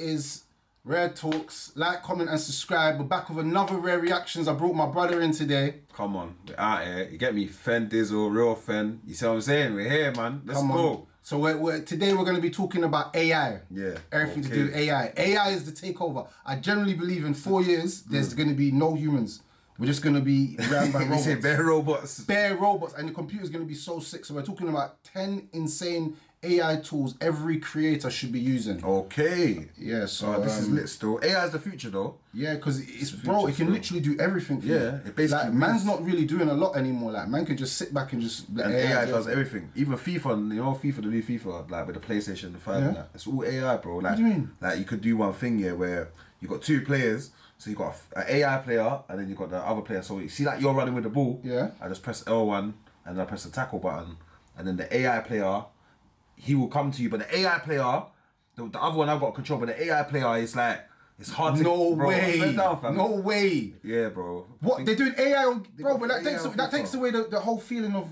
is Rare Talks. Like, comment, and subscribe. We're back with another Rare Reactions. I brought my brother in today. Come on, we're out here. You get me? Fen Dizzle, real Fen. You see what I'm saying? We're here, man. Let's go. So today we're going to be talking about AI. Yeah. Everything to do with AI. AI is the takeover. I generally believe in 4 years, there's going to be no humans. We're just going to be ran by robots. You say bare robots. Bare robots. And the computer's going to be so sick. So we're talking about 10 insane AI tools every creator should be using. Okay. Yeah, so this is lit still. AI is the future though. Yeah, because it can literally do everything for you. Yeah, it basically like, man's not really doing a lot anymore. Like, man can just sit back and just... And AI does everything. Even FIFA, you know, the new FIFA, like with the PlayStation 5 and that. It's all AI, bro. Like, what do you mean? Like, you could do one thing, yeah, where you got two players. So you got an AI player and then you got the other player. So you see, like, you're running with the ball. Yeah. I just press L1 and then I press the tackle button. And then the AI player, he will come to you. But the AI player, the other one I've got control, but the AI player is like, it's hard to... No bro, way. Down, fam. No way. Yeah, bro. What? They're doing AI on... Bro, but that AI takes away the whole feeling of...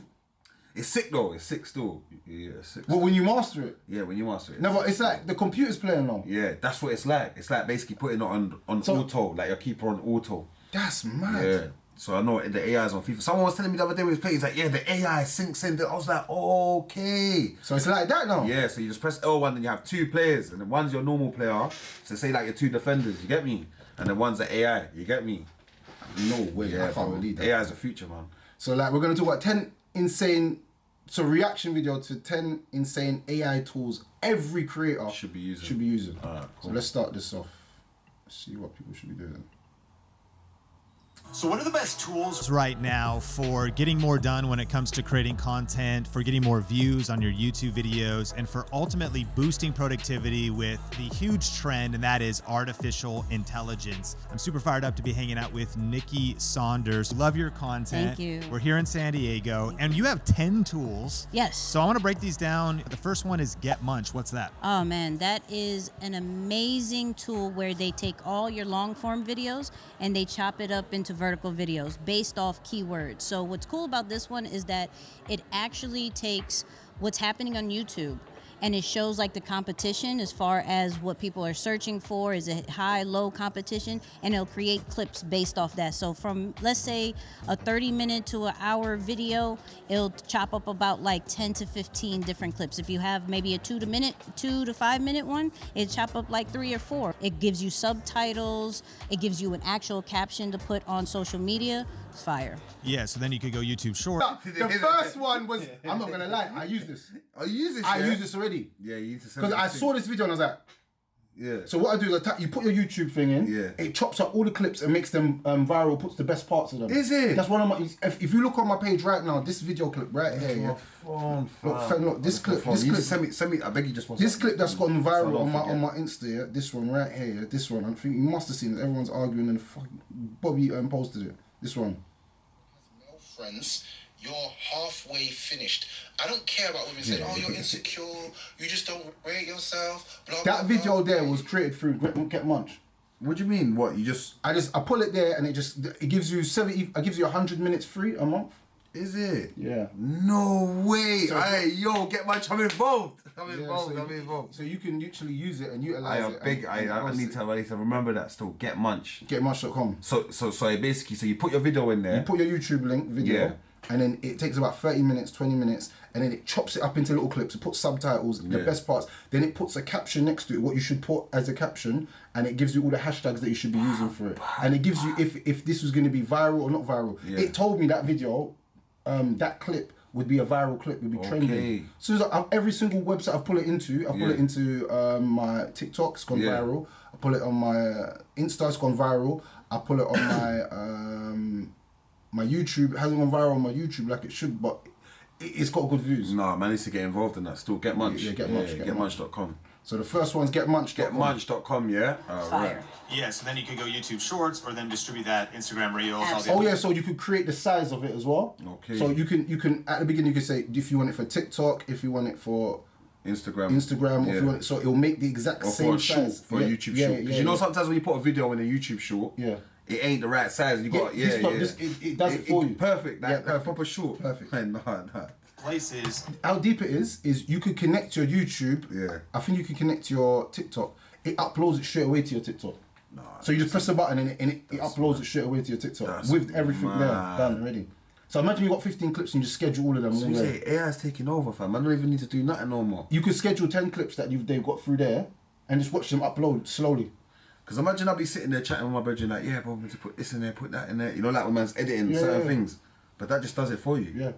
It's sick though. It's sick still. Yeah, it's sick. Well, when you master it. Yeah, when you master it. No, but it's like the computer's playing along. Yeah, that's what it's like. It's like basically putting it on auto, like your keeper on auto. That's mad. Yeah. So I know the AI is on FIFA. Someone was telling me the other day when he was playing, he's like, yeah, the AI syncs in. I was like, okay. So it's like that now? Yeah, so you just press L1 and you have two players. And then one's your normal player. So say like your two defenders, you get me? And then one's the AI, you get me? No way, Yeah, I can't believe that. AI is the future, man. So like, we're going to talk about 10 insane... So reaction video to 10 insane AI tools every creator should be using. Alright, cool. So let's start this off. Let's see what people should be doing. So what are the best tools right now for getting more done when it comes to creating content, for getting more views on your YouTube videos, and for ultimately boosting productivity with the huge trend, and that is artificial intelligence? I'm super fired up to be hanging out with Nikki Saunders. Love your content. Thank you. We're here in San Diego, and you have 10 tools. Yes. So I want to break these down. The first one is Get Munch. What's that? Oh man, that is an amazing tool where they take all your long form videos and they chop it up into vertical videos based off keywords. So what's cool about this one is that it actually takes what's happening on YouTube and it shows like the competition as far as what people are searching for. Is it high, low competition? And it'll create clips based off that. So from, let's say, a 30-minute to an hour video, it'll chop up about like 10 to 15 different clips. If you have maybe a 2 to 5 minute one, it'll chop up like 3 or 4. It gives you subtitles. It gives you an actual caption to put on social media. It's fire. Yeah, so then you could go YouTube Short. The first one was, I'm not going to lie, I use this. Oh, you use this? I use this already. Yeah, you need to send Because it I to saw this video and I was like, yeah. So what I do is you put your YouTube thing in, Yeah. it chops up all the clips and makes them viral, puts the best parts of them. Is it? That's one of my, if you look on my page right now, this video clip right here, yeah. Phone, Look, this clip, send me, I beg you just one this second. clip that's gone viral So on my Insta, yeah, this one right here, yeah, this one, I think you must have seen it, everyone's arguing and fucking Bobby posted it, this one. Male friends, you're halfway finished. I don't care about women saying, oh, you're insecure, you just don't rate yourself, blah, blah, That video blah. there was created through Get Munch. What do you mean? What, you just... I pull it there and it gives you 100 minutes free a month. Is it? Yeah. No way. So- Hey, yo, Get Munch, I'm involved. I'm Yeah, involved. So you can literally use it and I utilize it. am big. I need to remember that still. Get Munch. GetMunch.com. So basically, so you put your video in there. You put your YouTube link video, Yeah. and then it takes about 30 minutes, 20 minutes, and then it chops it up into little clips. It puts subtitles, the Yeah. best parts. Then it puts a caption next to it, what you should put as a caption, and it gives you all the hashtags that you should be using for it. And it gives you if this was going to be viral or not viral. Yeah. It told me that video, that clip would be a viral clip, would be trending. So every single website I've put it into, I've put it into my TikTok, it's gone viral. I put it on my Insta, it's gone viral. I put it on my my YouTube. It hasn't gone viral on my YouTube like it should, but it's got good views. No, man needs to get involved in that still. Get Munch. Yeah, Get Munch. GetMunch.com. So the first one's Get Munch. GetMunch.com, yeah? Fire. Right. Yeah, so then you could go YouTube Shorts or then distribute that Instagram Reels. Oh yeah, so you could create the size of it as well. Okay. So you can at the beginning you can say if you want it for TikTok, if you want it for Instagram, or if you want it, so it'll make the exact or same for a short, size for a YouTube short. Because you know sometimes when you put a video in a YouTube short, Yeah. it ain't the right size. You got it does it for you. Perfect. That perfect. proper short. Perfect. Nah. Places. How deep it is you could connect your YouTube. Yeah. I think you can connect your TikTok. it uploads it straight away to your TikTok. So you just press the button and it uploads it straight away to your TikTok with everything there done already. So imagine you got 15 clips and you just schedule all of them. So you say AI's taking over, fam. I don't even need to do nothing no more. You could schedule 10 clips that they've got through there and just watch them upload slowly. Because imagine I'll be sitting there chatting with my brother like, yeah, bro, I'm going to put this in there, put that in there. You know, like when man's editing certain things. But that just does it for you. Yeah,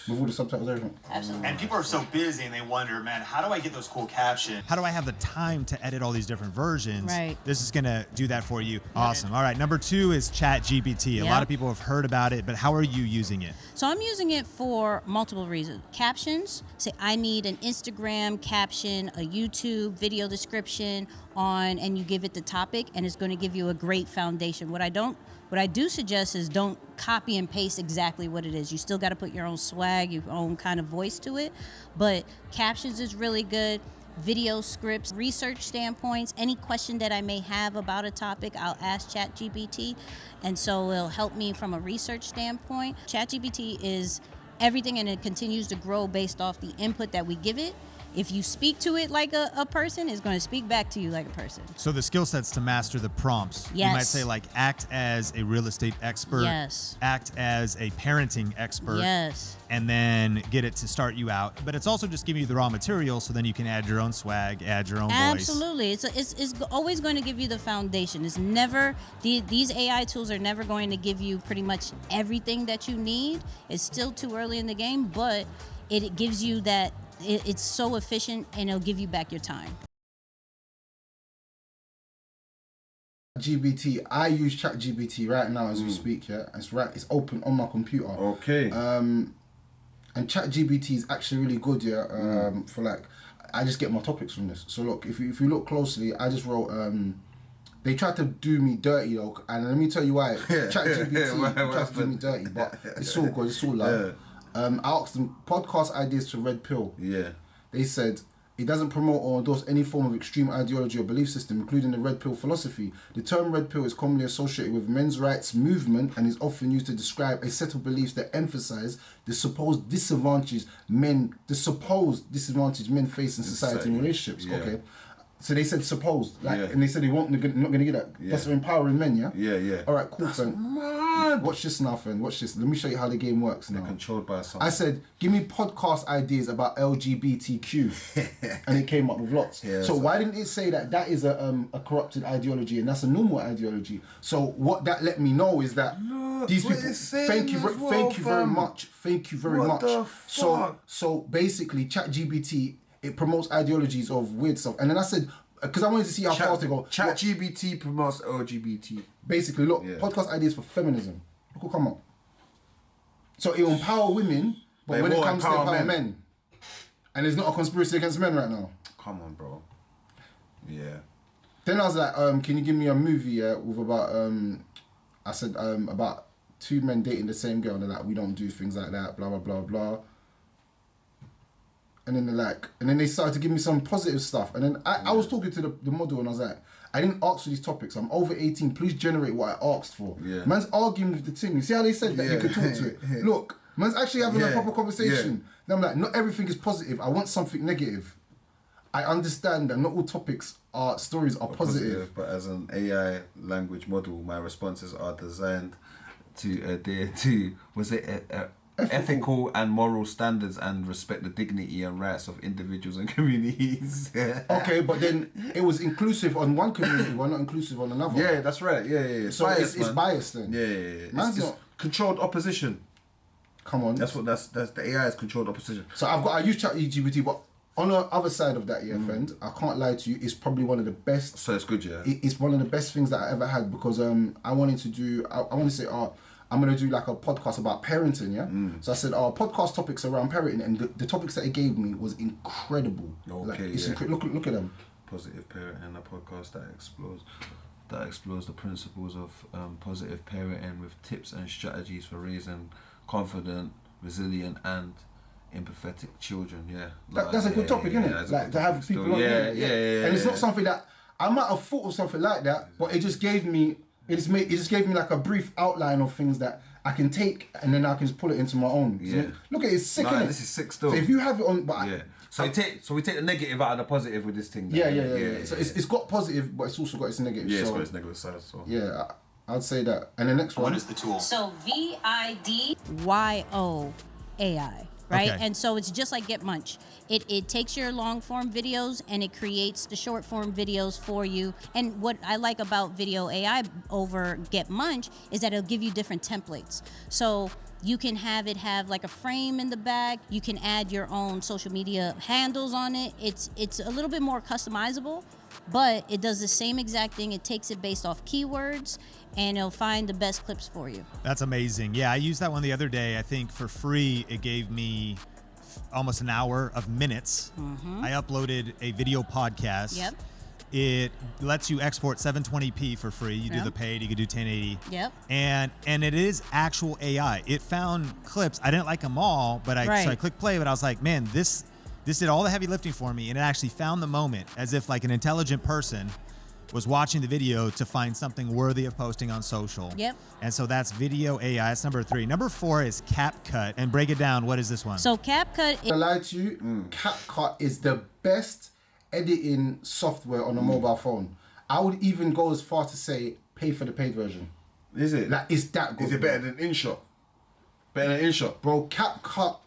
with all the subtitles, everything. Absolutely. And people are so busy and they wonder, man, how do I get those cool captions? How do I have the time to edit all these different versions? Right. This is going to do that for you. Awesome. All right. Number 2 is ChatGPT. A lot of people have heard about it, but how are you using it? So I'm using it for multiple reasons. Captions, say I need an Instagram caption, a YouTube video description on, and you give it the topic and it's going to give you a great foundation. What I do suggest is don't copy and paste exactly what it is. You still got to put your own swag, your own kind of voice to it. But captions is really good. Video scripts, research standpoints, any question that I may have about a topic, I'll ask ChatGPT. And so it'll help me from a research standpoint. ChatGPT is everything and it continues to grow based off the input that we give it. If you speak to it like a person, it's going to speak back to you like a person. So the skill set's to master the prompts. Yes. You might say like act as a real estate expert. Yes. Act as a parenting expert. Yes. And then get it to start you out. But it's also just giving you the raw material so then you can add your own swag, add your own voice. Absolutely. It's always going to give you the foundation. It's never, these AI tools are never going to give you pretty much everything that you need. It's still too early in the game, but it gives you that. It's so efficient and it'll give you back your time. GBT, I use ChatGPT right now as we speak. Yeah, it's open on my computer. Okay. And ChatGPT is actually really good. Yeah. For like, I just get my topics from this. So look, if you look closely, I just wrote. They tried to do me dirty though, and let me tell you why. ChatGPT tried to do me dirty, but it's all good. It's all love. I asked them podcast ideas to Red Pill. Yeah. They said it doesn't promote or endorse any form of extreme ideology or belief system, including the Red Pill philosophy. The term Red Pill is commonly associated with men's rights movement and is often used to describe a set of beliefs that emphasize the supposed disadvantages men face in society and relationships. Yeah. Okay. So they said supposed, and they said they not going to get that. Yeah. That's empowering men, yeah? Yeah. All right, cool, friend. Watch this now, friend. Watch this. Let me show you how the game works now. They're controlled by something. I said, give me podcast ideas about LGBTQ. And it came up with lots. Yeah, so why didn't it say that is a corrupted ideology and that's a normal ideology? So what that let me know is that these people, thank you very much. Thank you very much. The fuck? So basically, ChatGPT, it promotes ideologies of weird stuff. And then I said, because I wanted to see how far to go. ChatGPT promotes LGBT. Basically, look, podcast ideas for feminism. Look what come up. So it will empower women, but when it comes to empower men. And there's not a conspiracy against men right now. Come on, bro. Yeah. Then I was like, can you give me a movie with about, I said, about 2 men dating the same girl. And they're like, we don't do things like that, blah, blah, blah, blah. And then they're like, and then they started to give me some positive stuff. And then I was talking to the model and I was like, I didn't ask for these topics. I'm over 18. Please generate what I asked for. Yeah. Man's arguing with the thing. You see how they said that you could talk to it? Look, man's actually having a proper conversation. Then I'm like, not everything is positive. I want something negative. I understand that not all stories are positive. But as an AI language model, my responses are designed to adhere to, ethical and moral standards and respect the dignity and rights of individuals and communities. Okay, but then it was inclusive on one community, but not inclusive on another. Yeah, that's right. Yeah. So biased, it's biased then. Yeah. It's controlled opposition. Come on. That's the AI is controlled opposition. So I use ChatGPT, but on the other side of that, friend, I can't lie to you, it's probably one of the best. So it's good, yeah. It's one of the best things that I ever had because I wanted to do. I want to say I'm going to do like a podcast about parenting, yeah? So I said, podcast topics around parenting, and the topics that it gave me was incredible. Okay, look at them. Positive Parenting, a podcast that explores the principles of positive parenting with tips and strategies for raising confident, resilient, and empathetic children, That's a good topic, isn't it? Like to have people on there. And it's not something that, I might have thought of something like that, but it just gave me... It just gave me like a brief outline of things that I can take and then I can just pull it into my own. Yeah. So, look at it, it's sick. Nah, innit? this is sick still. So if you have it on, but Yeah. So we take the negative out of the positive with this thing. yeah. then. So it's got positive, but it's also got its negative. Yeah, so, it's got its negative side. So yeah, I'd say that. And the next one. What is the tool? So VIDYO AI, right? Okay. And so it's just like Get Munch. It takes your long form videos and it creates the short form videos for you. And what I like about Video AI over Get Munch is that it'll give you different templates. So you can have it have like a frame in the back. You can add your own social media handles on it. It's a little bit more customizable, but it does the same exact thing. It takes it based off keywords and it'll find the best clips for you. That's amazing. Yeah, I used that one the other day. I think for free, it gave me almost an hour of minutes. I uploaded a video podcast. Yep. It lets you export 720p for free. You do Yep. the paid, you could do 1080. Yep. And it is actual AI. It found clips. I didn't like them all, but so I Right. clicked play, but I was like, man, this did all the heavy lifting for me, and it actually found the moment as if like an intelligent person was watching the video to find something worthy of posting on social. Yep. And so that's Video AI. That's number 3. Number 4 is CapCut. And break it down. What is this one? So CapCut I lie to you, CapCut is the best editing software on a mobile phone. I would even go as far to say pay for the paid version. is it? Like, it's that good. Is it better than InShot? Better than InShot? Bro, CapCut,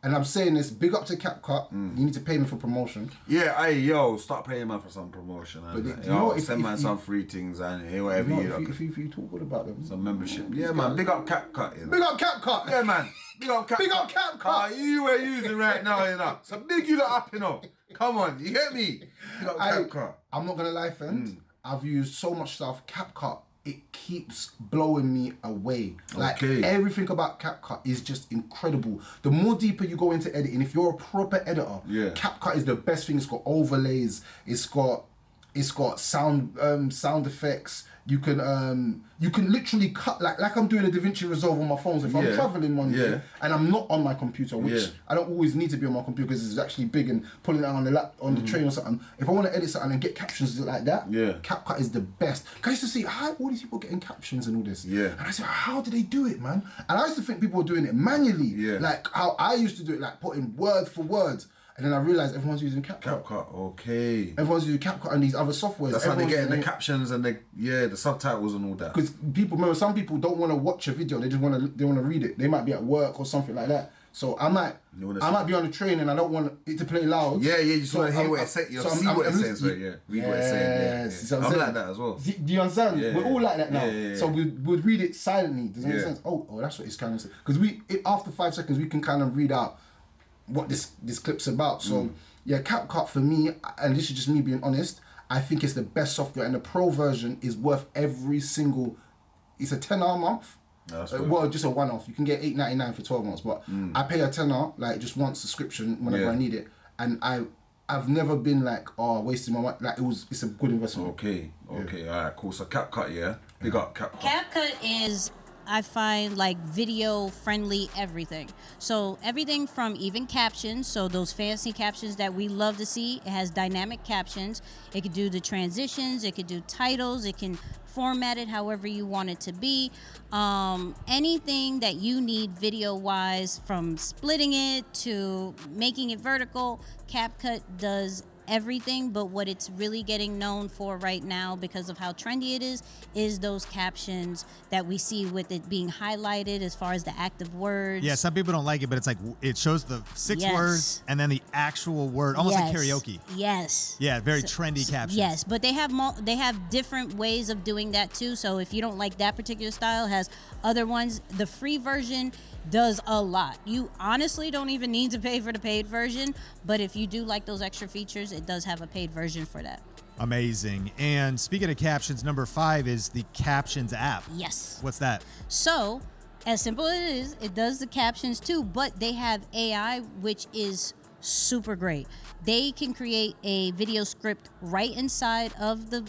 and I'm saying this, big up to CapCut. You need to pay me for promotion. Yeah, start paying man for some promotion. And But that. you know, Send man if some free things and whatever You know, you know. if you talk good about them. Some membership. Yeah, man. Big up CapCut. You know. Big up CapCut! Yeah, man. Big up CapCut. Big up CapCut. You were using right now, you know. So big you lot up, you know. Come on, you get me? Big up CapCut. I'm not gonna lie, friend. I've used so much stuff. CapCut, it keeps blowing me away. Like Okay. everything about CapCut is just incredible. The more deeper you go into editing, if you're a proper editor, Yeah. CapCut is the best thing. It's got overlays. It's got sound effects. You can literally cut like I'm doing a DaVinci Resolve on my phone. So if I'm Yeah. traveling one day Yeah. and I'm not on my computer, which Yeah. I don't always need to be on my computer because it's actually big and pulling it out on the train or something. If I want to edit something and get captions like that, Yeah. CapCut is the best. 'Cause I used to see how all these people getting captions and all this. Yeah. And I said, how do they do it, man? And I used to think people were doing it manually. Yeah. Like how I used to do it, like putting word for word. And then I realized everyone's using CapCut. CapCut, okay. Everyone's using CapCut and these other softwares. That's how they get in the captions and the subtitles and all that. Because some people don't want to watch a video. They just want to read it. They might be at work or something like that. So I might be on the train and I don't want it to play loud. Yeah, you just want to hear I'm- what it's saying. You so see I'm what it's saying. listening- So yeah, read what it's saying. Yeah. So I'm saying- like that as well. Do you understand? Yeah, We're all like that now. yeah. So we'd read it silently. Does that make Yeah. sense? Oh, that's what it's kind of saying. Because after 5 seconds, we can kind of read out what this clip's about. So yeah, CapCut for me, and this is just me being honest, I think it's the best software, and the pro version is worth every single. It's a $10 a month. That's good. Well, just a one-off. You can get $8.99 for 12 months, but I pay a $10 like just once subscription whenever Yeah. I need it, and I've never been like, oh, wasting my money. Like it's a good investment. Okay, all right, cool. So CapCut, yeah, big up CapCut. CapCut is, I find, like video friendly everything. So everything from even captions, so those fancy captions that we love to see, it has dynamic captions. It could do the transitions, it could do titles, it can format it however you want it to be. Anything that you need video wise, from splitting it to making it vertical, CapCut does everything. But what it's really getting known for right now, because of how trendy it is those captions that we see with it being highlighted as far as the active words. Yeah, some people don't like it, but it's like it shows the 6 Yes. words and then the actual word, almost like Yes. karaoke. Yes. Yeah, very trendy captions. Yes, but they have different ways of doing that too. So if you don't like that particular style, it has other ones. The free version does a lot. You honestly don't even need to pay for the paid version, but if you do like those extra features, it does have a paid version for that. Amazing. And speaking of captions, number 5 is the Captions app. Yes. What's that? So, as simple as it is, it does the captions too, but they have AI, which is super great. They can create a video script right inside of the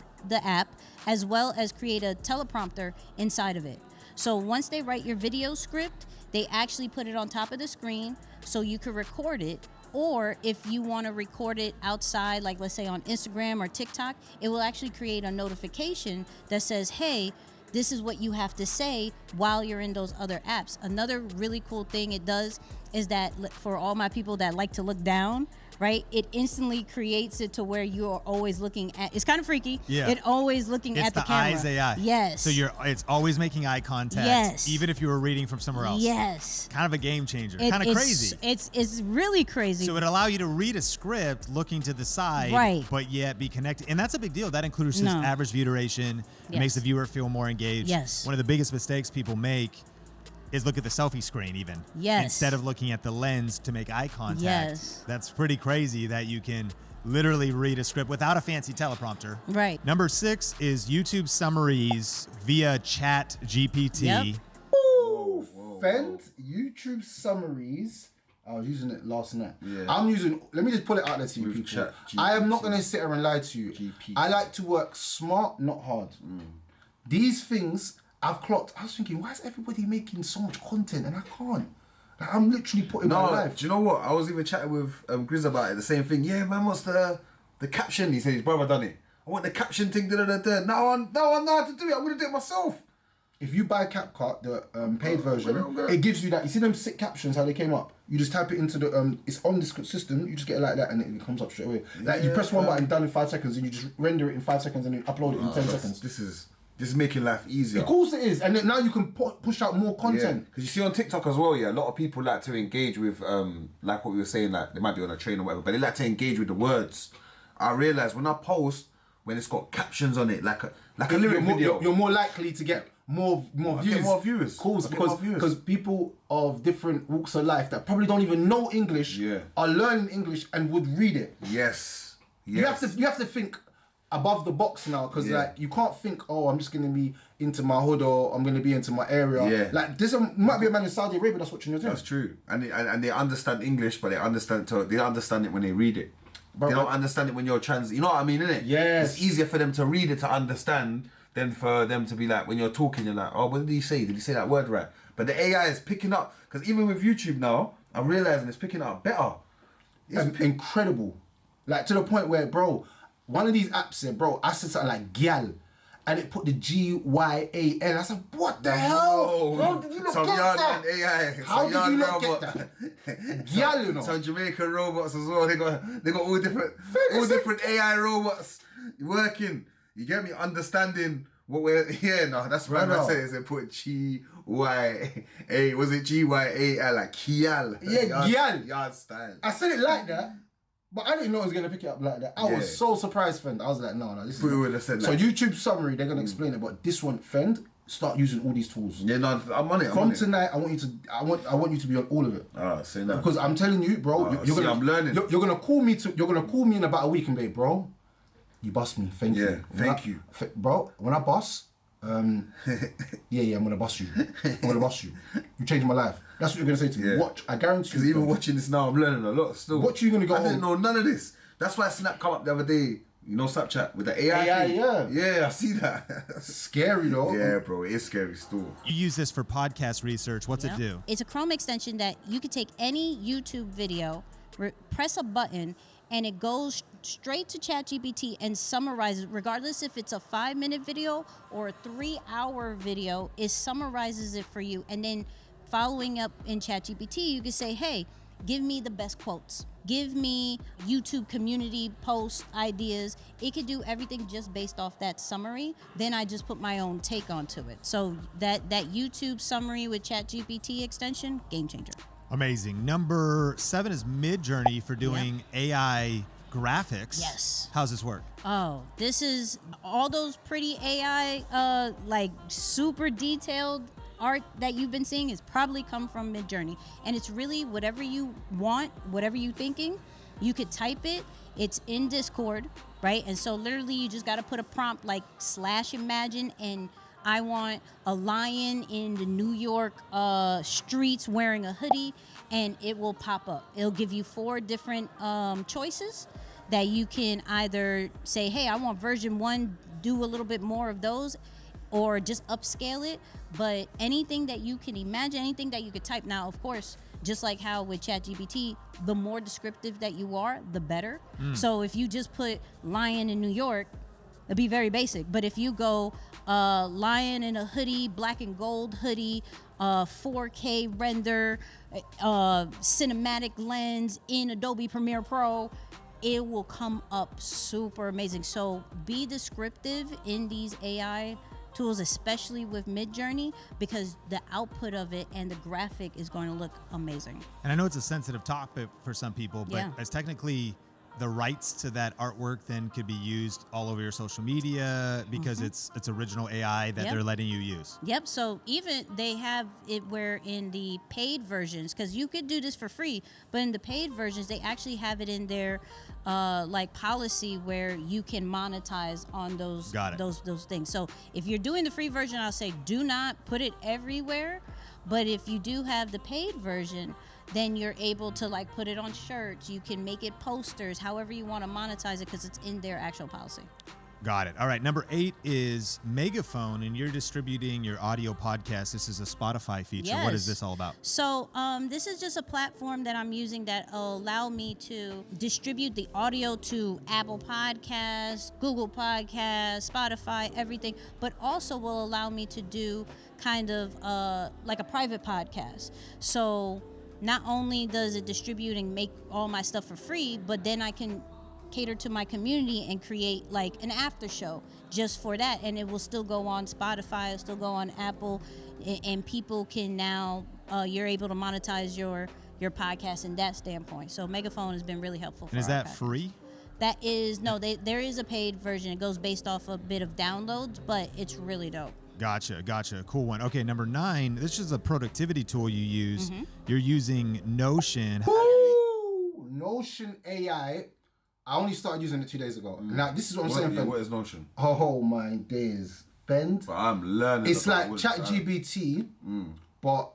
app, as well as create a teleprompter inside of it. So once they write your video script, they actually put it on top of the screen so you can record it. Or if you want to record it outside, like let's say on Instagram or TikTok, it will actually create a notification that says, hey, this is what you have to say while you're in those other apps. Another really cool thing it does is that for all my people that like to look down, right, it instantly creates it to where you are always looking at, it's kind of freaky. Yeah. It always looking It's at the the camera. eyes AI. Yes. So it's always making eye contact. Yes. Even if you were reading from somewhere else. Yes. Kind of a game changer. It- Kind of it's- crazy. It's really crazy. So it allow you to read a script looking to the side, Right. but yet be connected. And that's a big deal. That increases No. average view duration. It Yes. makes the viewer feel more engaged. Yes. One of the biggest mistakes people make is look at the selfie screen even. Yes. Instead of looking at the lens to make eye contact. Yes. That's pretty crazy that you can literally read a script without a fancy teleprompter. Right. Number 6 is YouTube summaries via Chat GPT. Yep. Ooh, Fend YouTube summaries. I was using it last night. Yeah. I'm using. Let me just pull it out there to you, With people. Chat I am not GPT. going to sit here and lie to you. GPT. I like to work smart, not hard. These things I've clocked. I was thinking, why is everybody making so much content and I can't? Like, I'm literally putting my No, life. do you know what? I was even chatting with Grizz about it. The same thing. Yeah, man, what's the caption? He said his brother done it. I want the caption thing. Da, da, da, da. Now I know how to do it. I'm gonna do it myself. If you buy CapCut, the paid version, okay. it gives you that. You see them sick captions, how they came up? You just type it into the, it's on this system, you just get it like that and it comes up straight away. Like you press one button, done in 5 seconds, and you just render it in 5 seconds and then upload it in 10 seconds. This is making life easier. Of course it is. And then now you can push out more content. Because you see on TikTok as well, yeah, a lot of people like to engage with, like what we were saying, like they might be on a train or whatever, but they like to engage with the words. I realise when I post, when it's got captions on it, like a lyric video, You're more likely to get more views. get more viewers. Of course, I get more because views. people of different walks of life that probably don't even know English are learning English and would read it. Yes. You have to think above the box now, because like you can't think, oh, I'm just gonna be into my hood or I'm gonna be into my area. Yeah. Like this might be a man in Saudi Arabia that's watching your thing. That's true, and they understand English, but they understand it when they read it. But- they don't understand it when you're you know what I mean, innit? Yes. It's easier for them to read it to understand than for them to be like, when you're talking, you're like, oh, what did he say? Did he say that word right? But the AI is picking up, because even with YouTube now, I'm realizing it's picking up better. It's Incredible. Like to the point where, bro, one of these apps said, bro, I said something like gyal, and it put the GYAL. I said, what the hell? Bro, did you not some get yard that? man AI. How some did yard you not robot. get that? Gyal, you know. Some Jamaican robots as well. They got all different AI robots working. You get me? Understanding what we're that's what I said. They put GYA. Was it GYAL like Kial? Yeah, gyal. Yard style. I said it like that, but I didn't know it was gonna pick it up like that. I Yeah. was so surprised, Fend. I was like, no, this is. We would have said So like- YouTube summary, they're gonna explain it, but this one, Fend, start using all these tools. Yeah, no, I'm on it. From tonight, I want you to be on all of it. Say that. Because I'm telling you, bro, you're see, gonna. I'm learning. You're gonna call me in about a week and be, bro, you bust me. Thank you. Thank you. Bro. When I bust, I'm gonna bust you. I'm gonna bust you. You changed my life. That's what you're gonna say to me. Yeah. Watch. I guarantee you. Because even Fend. watching this now, I'm learning a lot still. What you gonna go I didn't home? know none of this. That's why Snap come up the other day. You know Snapchat with the AI AI, thing? yeah. Yeah, I see that. Scary though. Yeah, bro, it is scary still. You use this for podcast research. What's it Yeah. do? It's a Chrome extension that you could take any YouTube video, press a button, and it goes straight to ChatGPT and summarizes, regardless if it's a 5-minute video or a 3-hour video, it summarizes it for you. And then following up in ChatGPT, you can say, hey, give me the best quotes. Give me YouTube community post ideas. It could do everything just based off that summary. Then I just put my own take onto it. So that YouTube summary with ChatGPT extension, game changer. Amazing. Number 7 is Midjourney for doing AI graphics. Yes. How's this work? Oh, this is all those pretty AI, like super detailed art that you've been seeing is probably come from Midjourney. And it's really whatever you want, whatever you're thinking, you could type it. It's in Discord, right? And so literally you just got to put a prompt like /imagine and I want a lion in the New York streets wearing a hoodie, and it will pop up. It'll give you 4 different choices that you can either say, hey, I want version 1, do a little bit more of those, or just upscale it. But anything that you can imagine, anything that you could type. Now, of course, just like how with ChatGPT, the more descriptive that you are, the better. So if you just put lion in New York, It'll be very basic. But if you go lion in a hoodie, black and gold hoodie, 4K render, cinematic lens in Adobe Premiere Pro, it will come up super amazing. So be descriptive in these AI tools, especially with Midjourney, because the output of it and the graphic is going to look amazing. And I know it's a sensitive topic for some people, but as technically the rights to that artwork then could be used all over your social media because it's original AI that they're letting you use. Yep. So even they have it where in the paid versions, because you could do this for free, but in the paid versions, they actually have it in their like policy where you can monetize on those things. So if you're doing the free version, I'll say do not put it everywhere. But if you do have the paid version, then you're able to like put it on shirts. You can make it posters, however you want to monetize it, because it's in their actual policy. Got it. All right. Number 8 is Megaphone, and you're distributing your audio podcast. This is a Spotify feature. Yes. What is this all about? So this is just a platform that I'm using that will allow me to distribute the audio to Apple Podcasts, Google Podcasts, Spotify, everything, but also will allow me to do kind of like a private podcast. So not only does it distribute and make all my stuff for free, but then I can cater to my community and create like an after show just for that, and it will still go on Spotify, it'll still go on Apple, and people can now you're able to monetize your podcast in that standpoint. So Megaphone has been really helpful for And is that podcast. free? That is there is a paid version. It goes based off a bit of downloads, but it's really dope. Gotcha. Cool one. Okay, number 9, this is a productivity tool you use. You're using Notion. Woo! Notion AI. I only started using it 2 days ago. Now, this is what I'm saying. What is Notion? Oh, my days. Bend. But I'm learning. It's like ChatGPT, but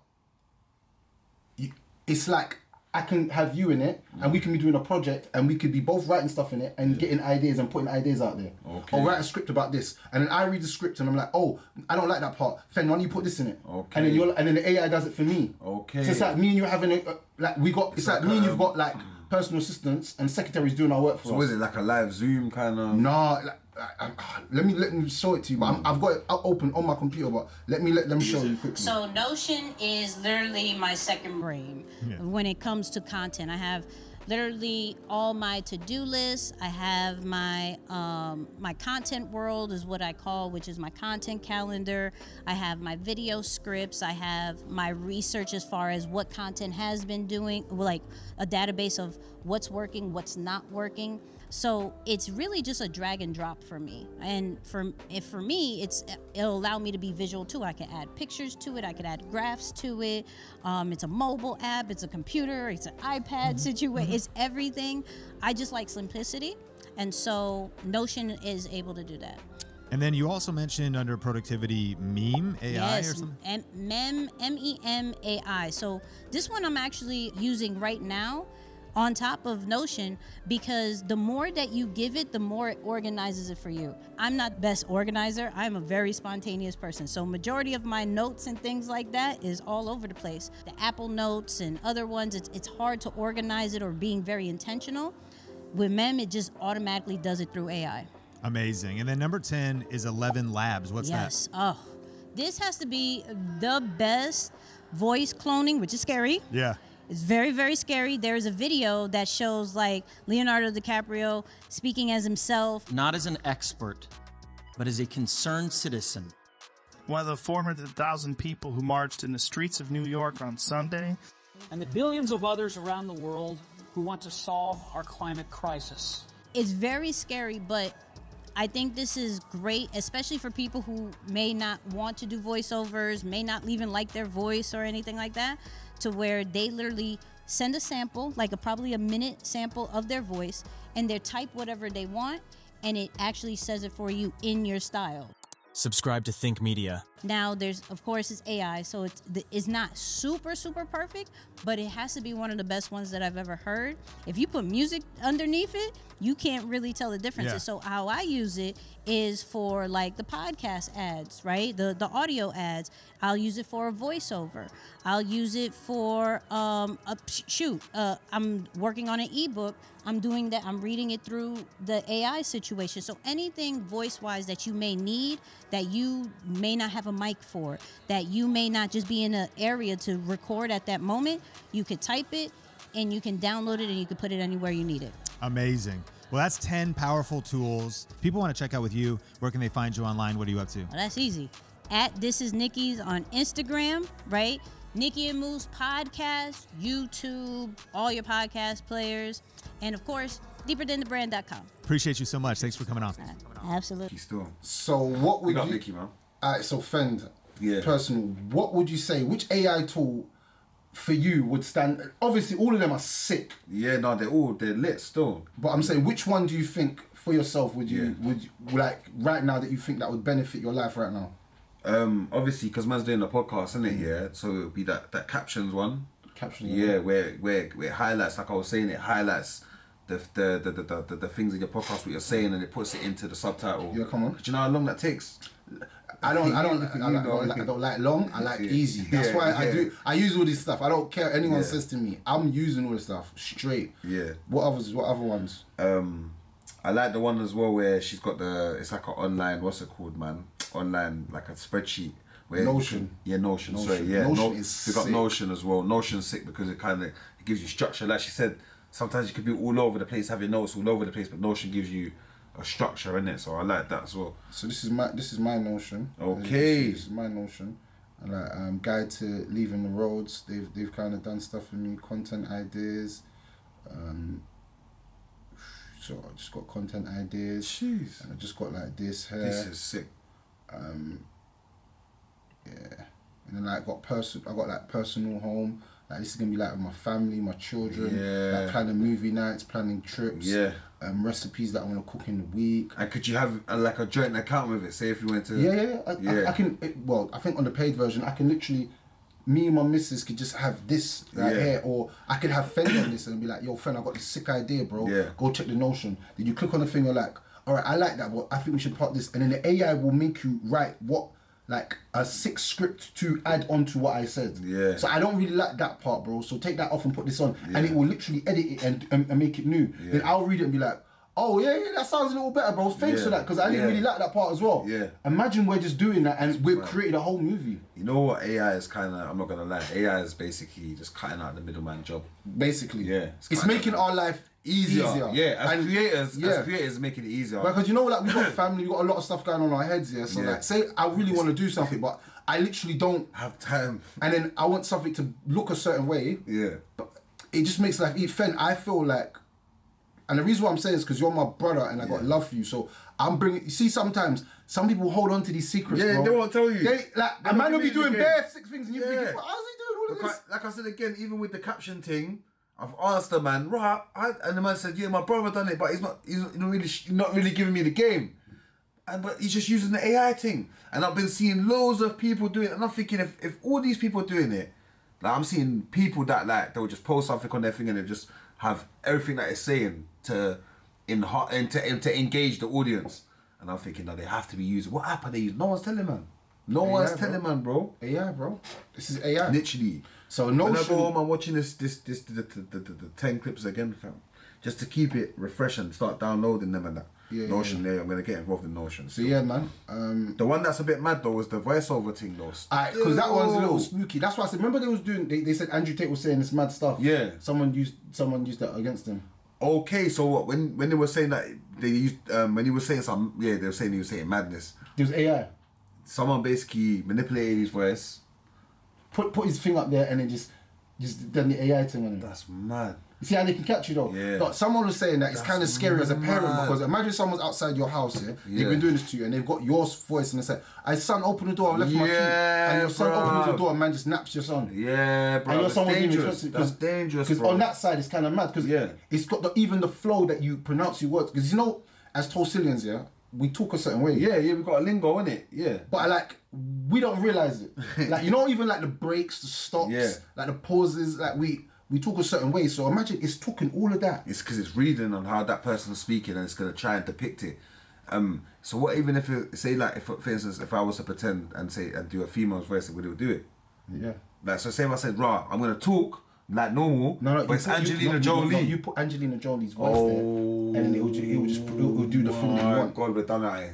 it's like I can have you in it, and we can be doing a project, and we could be both writing stuff in it and getting ideas and putting ideas out there. Okay. Or write a script about this, and then I read the script and I'm like, oh, I don't like that part. Fen, why don't you put this in it? Okay. And then the AI does it for me. Okay. So it's like me and you having it's like me and you've got like personal assistants and secretaries doing our work for us. So was it like a live Zoom kind of? No, let me show it to you. But I've got it open on my computer. But let me show you quickly. So Notion is literally my second brain when it comes to content. I have literally all my to-do lists. I have my my content world is what I call, which is my content calendar. I have my video scripts. I have my research as far as what content has been doing, like a database of what's working, what's not working. So it's really just a drag and drop for me. And for me, it'll allow me to be visual too. I can add pictures to it. I can add graphs to it. It's a mobile app. It's a computer. It's an iPad situation. It's everything. I just like simplicity. And so Notion is able to do that. And then you also mentioned under productivity Meme AI or something? MEM AI. So this one I'm actually using right now on top of Notion, because the more that you give it, the more it organizes it for you. I'm not the best organizer. I'm a very spontaneous person. So majority of my notes and things like that is all over the place. The Apple Notes and other ones, it's hard to organize it or being very intentional. With Mem, it just automatically does it through AI. Amazing. And then number 10 is 11 Labs. What's that? Yes. Oh, this has to be the best voice cloning, which is scary. Yeah. It's very, very scary. There's a video that shows like Leonardo DiCaprio speaking as himself. Not as an expert, but as a concerned citizen. One of the 400,000 people who marched in the streets of New York on Sunday. And the billions of others around the world who want to solve our climate crisis. It's very scary, but I think this is great, especially for people who may not want to do voiceovers, may not even like their voice or anything like that, to where they literally send a sample, like probably a minute sample of their voice, and they type whatever they want, and it actually says it for you in your style. Subscribe to Think Media. Now, of course, it's AI, so it's not super, super perfect, but it has to be one of the best ones that I've ever heard. If you put music underneath it, you can't really tell the differences. Yeah. So how I use it is for like the podcast ads, right? The audio ads. I'll use it for a voiceover. I'll use it for I'm working on an ebook. I'm doing that. I'm reading it through the AI situation. So anything voice-wise that you may need, that you may not have a mic for, that you may not just be in an area to record at that moment, you could type it and you can download it and you can put it anywhere you need it. Amazing. Well, that's 10 powerful tools. If people want to check out with you, where can they find you online? What are you up to? Well, that's easy. At This Is Nikki's on Instagram, right? Nikki and Moose podcast, YouTube, all your podcast players, and of course, deeperthanthebrand.com. Appreciate you so much. Thanks for coming on. Absolutely. So what would got you... Nikki, man. Alright, so Fend, Yeah. personal, what would you say, which AI tool for you would stand... Obviously, all of them are sick. Yeah, no, they're lit still. But I'm saying, which one do you think, for yourself, would you, like, right now, that you think that would benefit your life right now? Obviously, because man's doing a podcast, isn't it? Yeah, so it would be that captions one. Captions. Yeah, where it highlights, like I was saying, it highlights the things in your podcast what you're saying, and it puts it into the subtitle. Yeah, come on. Do you know how long that takes? I don't like long. I like easy. That's why I use all this stuff. I don't care what anyone says to me. I'm using all this stuff straight. Yeah. What other ones? I like the one as well where she's got it's like an online, what's it called, man? Online, like a spreadsheet. Where Notion. Notion. Sorry, yeah. Notion is we got sick. Notion as well. Notion's sick because it gives you structure. Like she said, sometimes you could be all over the place, have your notes all over the place, but Notion gives you a structure in it. So I like that as well. So this is my Notion. Okay. This is my Notion. I like Guide to Leaving the Roads. They've kind of done stuff for me. Content ideas. So I just got content ideas. Jeez. And I just got like this here. This is sick. Yeah. And then I got personal home. Like this is gonna be like with my family, my children. Yeah. Like planning movie nights, planning trips. Yeah. Recipes that I want to cook in the week. And could you have like a joint account with it? Say if you went to... I can. I think on the paid version, I can literally... Me and my missus could just have this here, or I could have Fend on this and be like, yo, Fend, I got this sick idea, bro. Yeah. Go check the Notion. Then you click on the thing, you're like, all right, I like that, but I think we should plot this. And then the AI will make you write like a sick script to add on to what I said. Yeah. So I don't really like that part, bro. So take that off and put this on. And it will literally edit it and make it new. Yeah. Then I'll read it and be like, oh yeah, that sounds a little better, bro. Thanks for that, because I didn't really like that part as well. Yeah. Imagine we're just doing that and we've created a whole movie. You know what AI is kind of, I'm not going to lie, AI is basically just cutting out the middleman job. Basically. Yeah. It's making our life easier. Yeah, as creators, making it easier. Because you know, like, we've got family, we've got a lot of stuff going on in our heads here. So like, say I really want to do something, but I literally don't have time. And then I want something to look a certain way. Yeah. But it just makes life easy. I feel like, and the reason why I'm saying is because you're my brother and I got love for you. So I'm bringing. You see, sometimes some people hold on to these secrets. Yeah, bro. they won't tell you. A man will be doing bare sick things, and you think, how's he doing all of this? Like I said again, even with the caption thing, I've asked the man, right? And the man said, yeah, my brother done it, but he's not really giving me the game. But he's just using the AI thing. And I've been seeing loads of people doing it, and I'm thinking, if all these people are doing it, like I'm seeing people that like they'll just post something on their thing and they just have everything that it's saying to engage the audience. And I'm thinking, no, they have to be using. What app are they using? No one's telling, man. No one's telling, man, bro. AI, bro. This is AI. Literally. So Notion. When I go home, I'm watching the 10 clips again, fam, just to keep it refresh and start downloading them and that. Notion, I'm gonna get involved in Notion. So yeah, man. The one that's a bit mad though was the voiceover thing though. Because that one's a little spooky. That's why I said. Remember they was doing. They said Andrew Tate was saying this mad stuff. Yeah. Someone used that against him. Okay, so what? When they were saying that they used when he was saying something, they were saying he was saying madness. It was AI. Someone basically manipulated his voice, put his thing up there, and then just done the AI thing on it. That's mad. You see how they can catch you though? Yeah. But someone was saying that it's kind of scary as a parent, mad. because imagine someone's outside your house, they've been doing this to you, and they've got your voice, and they say, "I son, open the door, I left my key," and your son opens the door, and man just naps your son. Yeah, bro. And your That's son wasn't even dangerous. trusted, That's dangerous, because bro. on that side it's kind of mad, because it's got even the flow that you pronounce your words, because you know, as Tulsilians, we talk a certain way. Yeah, we got a lingo, innit? Yeah. But we don't realise it. Like, you know, even like the breaks, the stops, like the pauses, like we talk a certain way. So imagine it's talking all of that. It's because it's reading on how that person's speaking and it's going to try and depict it. So what even if it, say like if for instance if I was to pretend and say and do a female's voice, would it do it? Yeah. Like so say if I said, "Rah, I'm going to talk like normal," No, but it's Angelina Jolie. You put Angelina Jolie's voice there, and then it will do the thing you want. God, we've done that.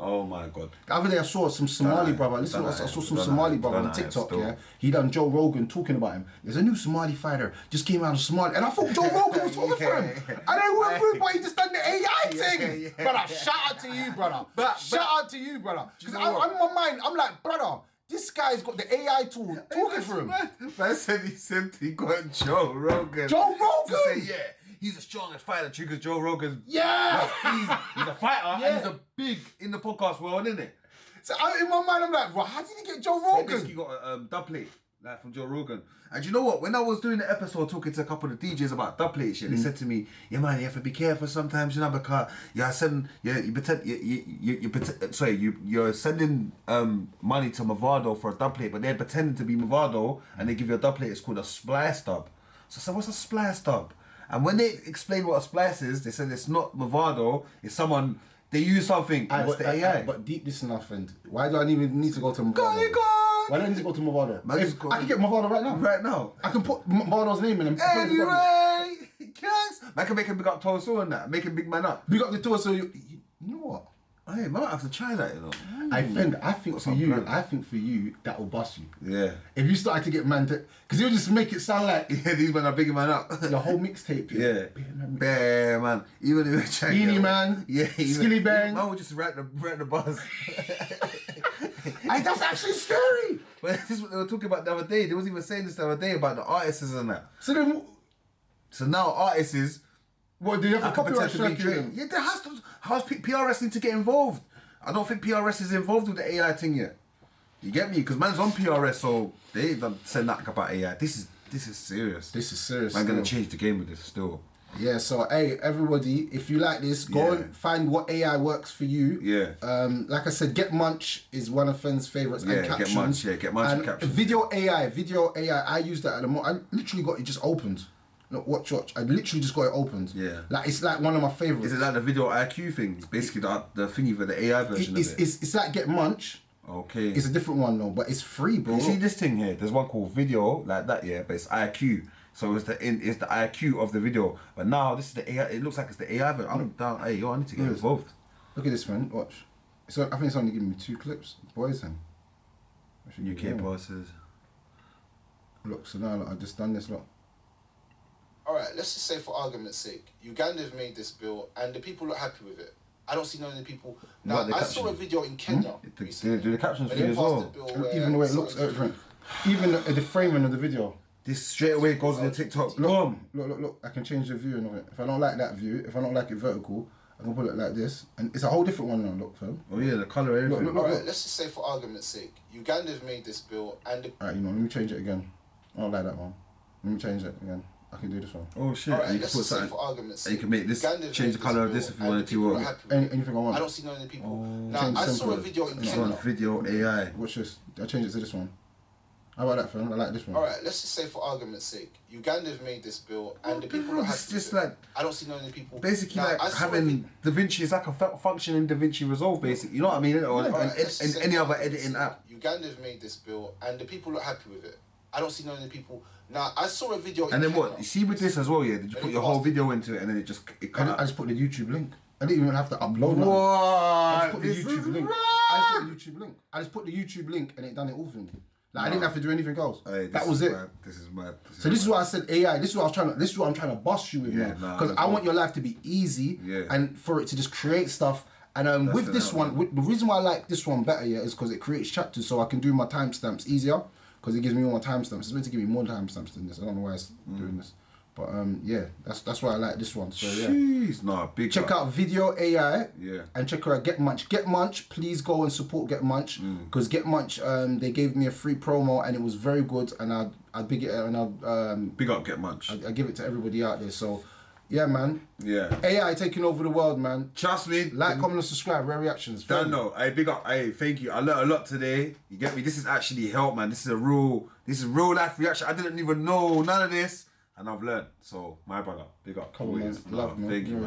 Oh my God. The other day I saw some Somali brother. Listen, I saw some Somali brother on TikTok. Yeah, he done Joe Rogan talking about him. There's a new Somali fighter just came out of Somalia, and I thought Joe Rogan was talking for him. And then went through, but he just done the AI thing. Brother, shout out to you, brother. Shout out to you, brother. Because I'm in my mind, I'm like, brother, this guy's got the AI tool talking for him. Man said he got Joe Rogan. Joe Rogan. To say, yeah. He's the strongest fighter, because Joe Rogan's... Yeah! He's a fighter, and he's a big in the podcast world, isn't it? So in my mind, I'm like, well, how did he get Joe Rogan? He basically got a dub plate, like from Joe Rogan. And you know what? When I was doing the episode talking to a couple of DJs about dub plate shit, they said to me, "Yeah, man, you have to be careful sometimes, you know, because you're sending money to Movado for a dub plate, but they're pretending to be Movado, and they give you a dub plate. It's called a splice dub." So I said, "What's a splice dub?" And when they explain what a splice is, they said it's not Movado, it's someone, they use something, and it's the AI. But deep this enough, friend. Why do I even need to go to Movado? Why do I need to go to Movado? I can get Movado right now. Right now. I can put Movado's name in him. Anyway, guys. I can make him big up Torso and that. Make him big man up. Big up the Torso. You know what? Hey, man, I might have to try that, you know. I think for you, that will bust you. Yeah. If you started to get man to... Because you'll just make it sound like... Yeah, these men are bigging man up. The whole mixtape. Yeah. Bear, man. Even if you're trying Beanie Man. Yeah. Skilly Bang. Man would just write the buzz. That's actually scary. But this is what they were talking about the other day. They was even saying this the other day about the artists and that. So now artists... What, do you have to copyright strike? Yeah, there has to. How's PRS need to get involved? I don't think PRS is involved with the AI thing yet. You get me? Because man's on PRS, so they don't say nothing about AI. This is serious. This is serious. I'm gonna change the game with this still. Yeah. So hey, everybody, if you like this, go and find what AI works for you. Yeah. Like I said, Get Munch is one of Fenn's favorites. Yeah, and Captions. Get Munch and Captions. Video AI. I use that at the moment. I literally got it just opened. Look, watch. I literally just got it opened. Yeah. Like, it's like one of my favourites. Is it like the video IQ thing? It's basically the thingy for the AI version of it. It's like Get Munch. Okay. It's a different one though, but it's free, bro. You see this thing here? There's one called Video, like that, yeah, but it's IQ. So it's the IQ of the video. But now this is the AI. It looks like it's the AI version. I'm down. Hey, yo, I need to get involved. Look at this, man. Watch. So I think it's only giving me 2 clips. Boys, then. UK bosses. Look, so now I just done this. Look. Alright, let's just say for argument's sake, Uganda have made this bill and the people are happy with it. I don't see none of the people. Now, I saw a video in Kenya. Do the captions for you as well? Even the way it looks different. Even the framing of the video. This straight away goes on the TikTok. Look. I can change the viewing of it. If I don't like that view, if I don't like it vertical, I can put it like this. And it's a whole different one now, look, fam. Oh yeah, the colour, everything. Alright, let's just say for argument's sake, Uganda have made this bill and... Alright, let me change it again. I don't like that one. Let me change it again. I can do this one. Oh shit! Alright, and you let's can put just say something. for argument's sake, And you can make this change the colour of this if you wanted to. Anything I want. I don't see none of the people. Now, I saw a video in Kenya. Video AI. Watch this. I change it to this one. How about that, fam? I like this one. Alright, let's just say for argument's sake, Uganda have made this bill and the people are happy. It's just like I don't see none of the people. Basically, like having DaVinci is like a functioning DaVinci Resolve, basically. You know what I mean? Or any other editing app. Uganda have made this bill and the people are happy with it. I don't see none of the people. Now, I saw a video. And then what? You see with this as well, yeah? Did you put your whole video into it and then it cut out? I just put the YouTube link. I didn't even have to upload nothing. What? I just put the YouTube link. I just put the YouTube link and it done it all for me. Like, I didn't have to do anything else. Hey, that was it. This is mad. This is what I said AI. This is what I'm trying to bust you with, man. Because I want your life to be easy and for it to just create stuff. And with this one, the reason why I like this one better, is because it creates chapters so I can do my timestamps easier. Because it gives me all my timestamps. It's meant to give me more timestamps than this. I don't know why it's doing this. But yeah, that's why I like this one. So yeah. Jeez, big. Check out Video AI. Yeah. And check out Get Munch. Get Munch, please go and support Get Munch. Because Get Munch, they gave me a free promo and it was very good. And I big it and I big up Get Munch. I give it to everybody out there. So yeah, man. Yeah. AI taking over the world, man. Trust me. Like, comment, and subscribe. Rare reactions. Don't know. Hey, big up. Hey, thank you. I learned a lot today. You get me? This is actually help, man. This is real life reaction. I didn't even know none of this. and I've learned. So my brother, big up. Come on, man. Always. Love, man. Thank you, man.